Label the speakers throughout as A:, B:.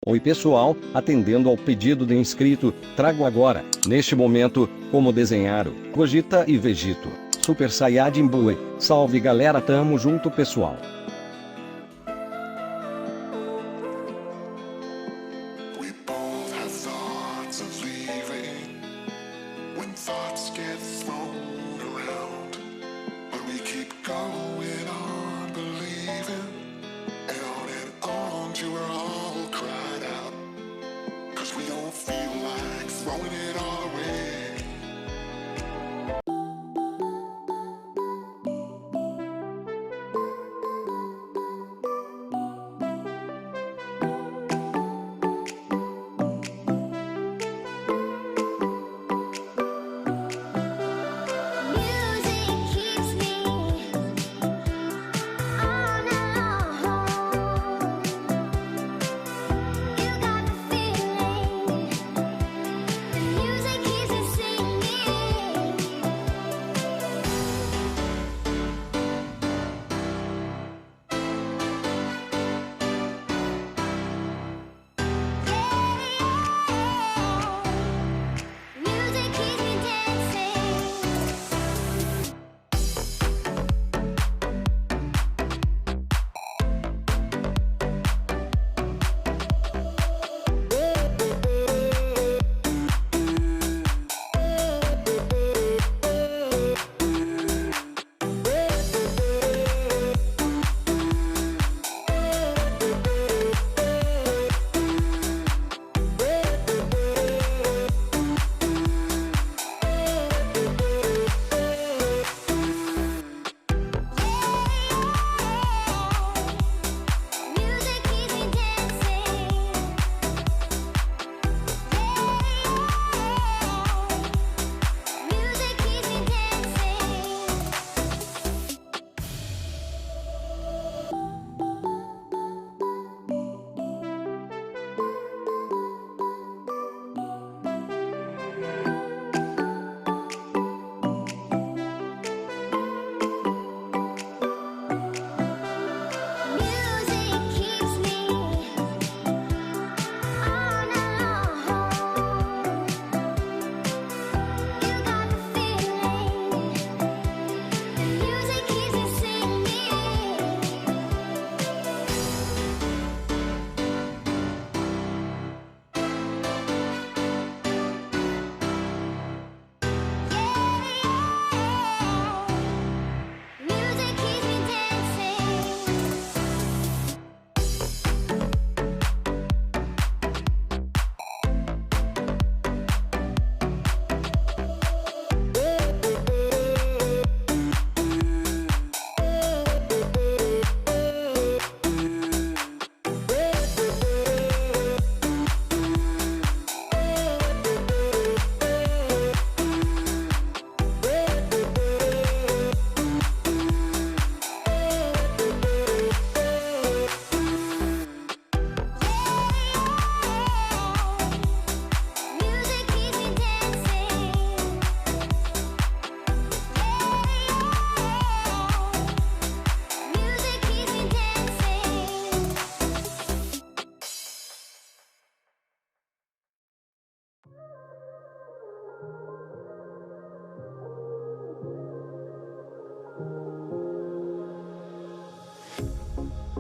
A: Oi pessoal, atendendo ao pedido do inscrito, trago agora, neste momento, como desenhar o GOGETA e VEGITO. Super Saiyajin Boy. Salve galera, tamo junto pessoal.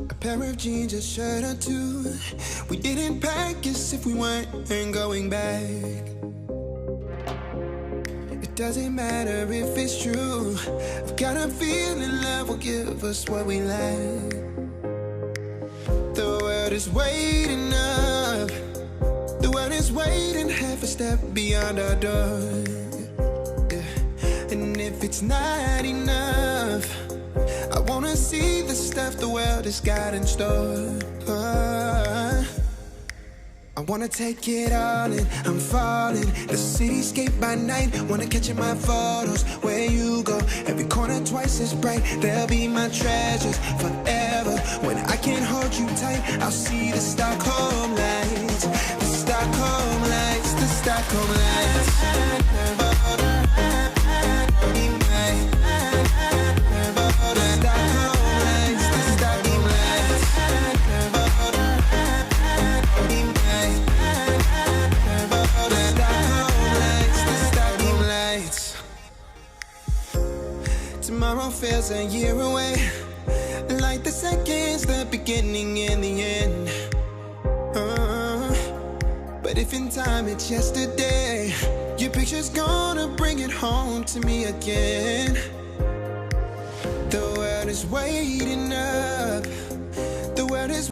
B: A pair of jeans, a shirt or two. We didn't pack as if we weren't going back. It doesn't matter if it's true. I've got a feeling love will give us what we lack. The world is waiting up. The world is waiting half a step beyond our door. Yeah. And if it's not enough, I wanna see the stuff the world has got in store. I wanna take it all in, I'm falling. The cityscape by night, wanna catch in my photos. Where you go, every corner twice as bright. They'll be my treasures forever. When I can't hold you tight, I'll see the Stockholm lights. The Stockholm lights, the Stockholm lights. Stockholm lights, the Stockholm lights. is a year away, like the seconds, the beginning and the end. But if in time it's yesterday, your picture's gonna bring it home to me again. The world is waiting up. The world is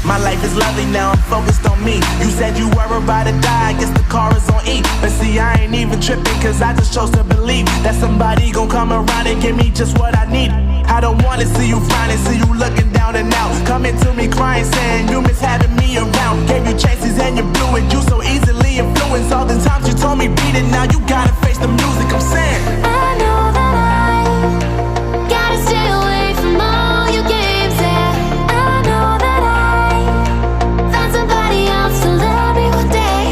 C: My life is lovely now, I'm focused on me. You said you were about to die, I guess the car is on E. But see, I ain't even tripping, cause I just chose to believe that somebody gon' come around and give me just what I need. I don't wanna see you finding, see you looking down and out, coming to me crying, saying you miss having me around. Gave you chances and you blew it, you so easily influenced. All the times you told me beat it, now you gotta face the music, I'm saying
D: I know that I gotta stay away from all your games, yeah. I know that I found somebody else to love me one day.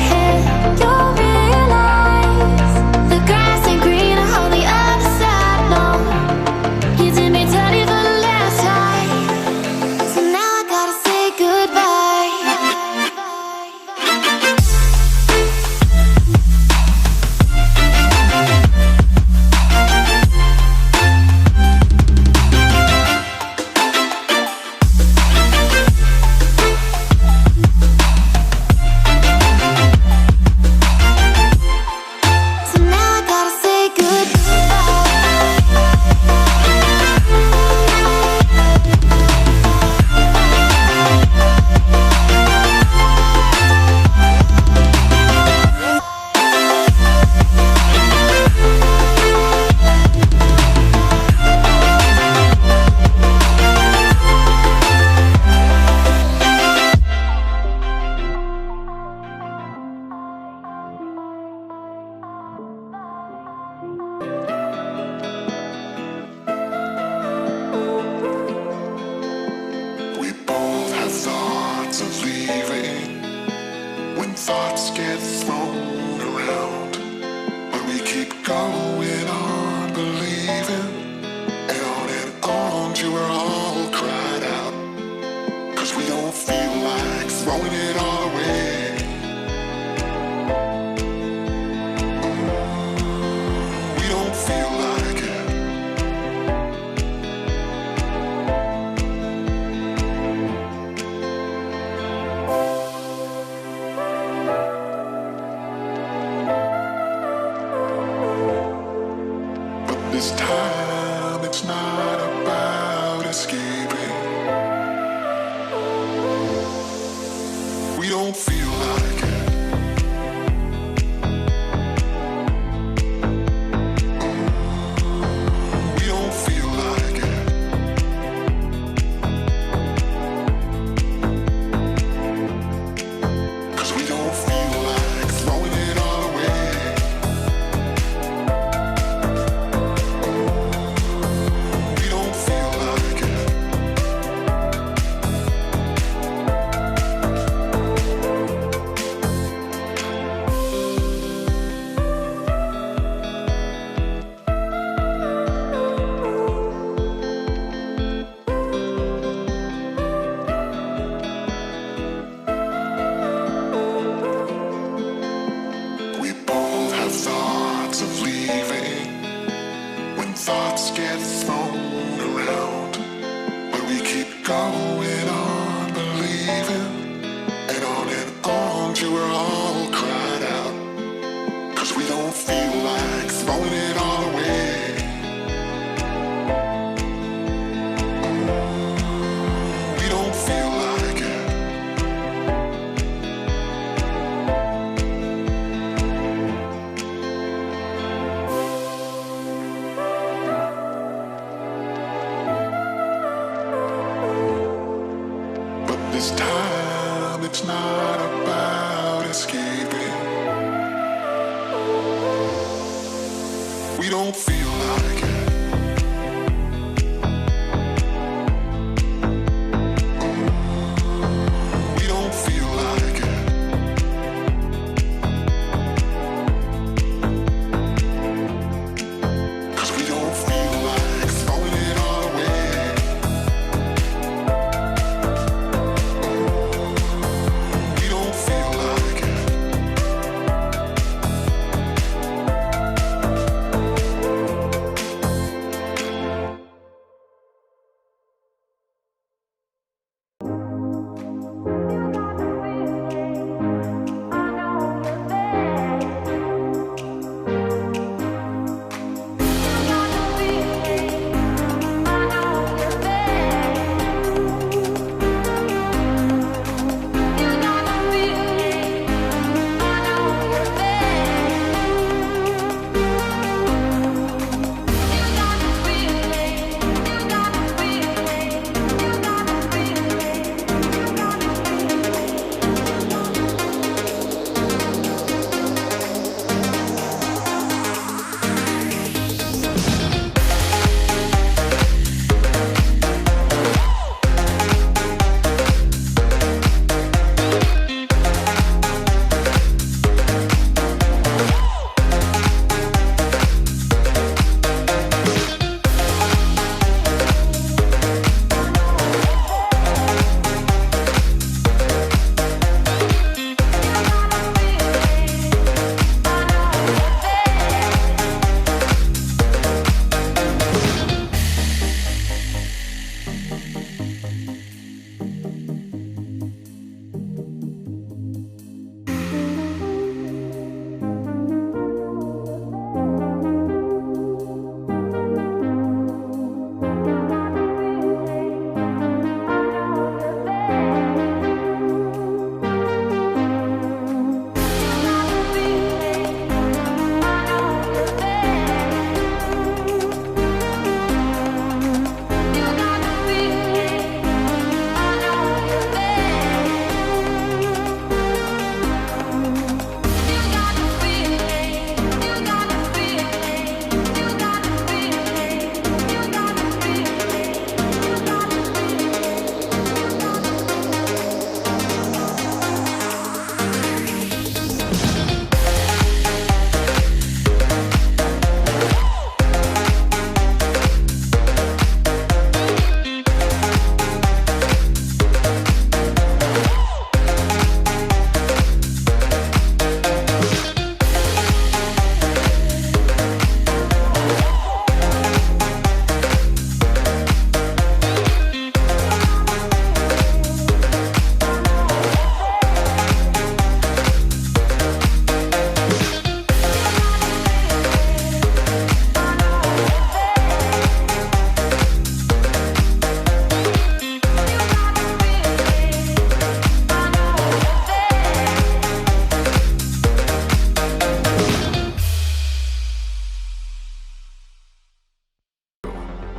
D: You'll realize the grass ain't greener on the other side, no. You did me dirty for the last time, so now I gotta say goodbye.
B: this time it's not about escaping. We don't feel like it. We don't feel like it. Cause we don't feel like throwing it all away. We don't feel like it. We both have thoughts of leaving when thoughts get thrown around. But we keep going on believing and on till we're all cried out. Cause we don't feel like throwing it all away. We don't feel like it. But this time it's not about escaping. We don't feel like it. We don't feel like it. Cause we don't feel like throwing it all away. We don't feel like it.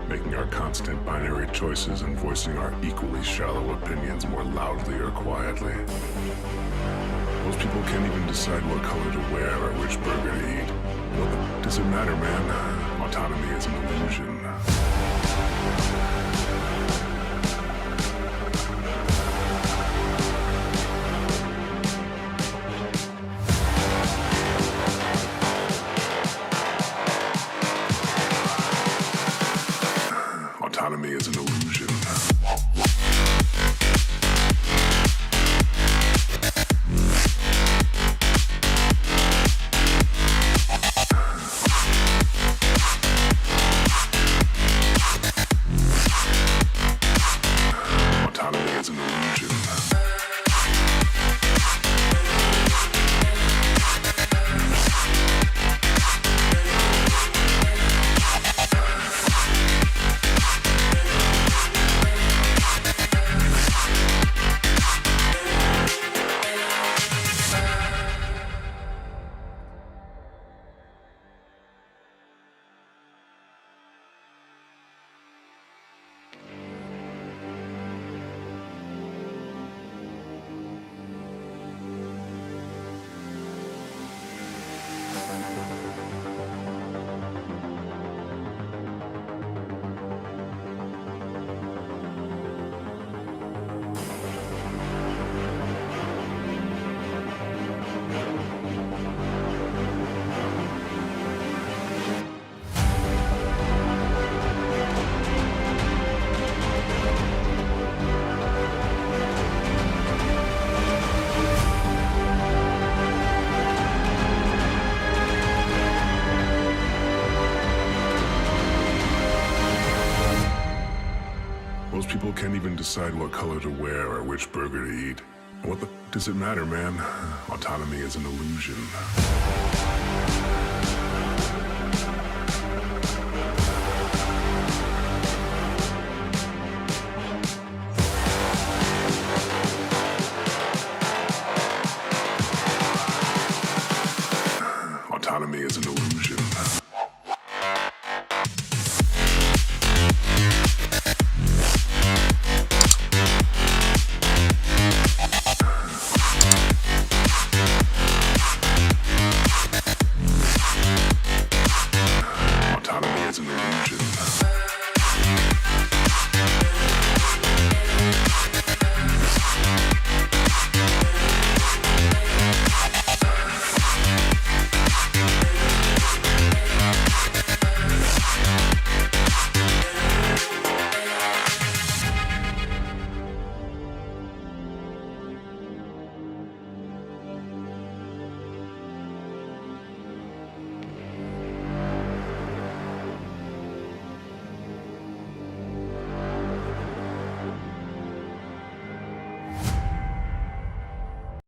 E: making our constant binary choices and voicing our equally shallow opinions more loudly or quietly. Most people can't even decide what color to wear or which burger to eat. What the does it matter, man? Autonomy is an illusion. Autonomy is an illusion. Autonomy is an illusion. Most people can't even decide what color to wear or which burger to eat. What the does it matter, man? Autonomy is an illusion.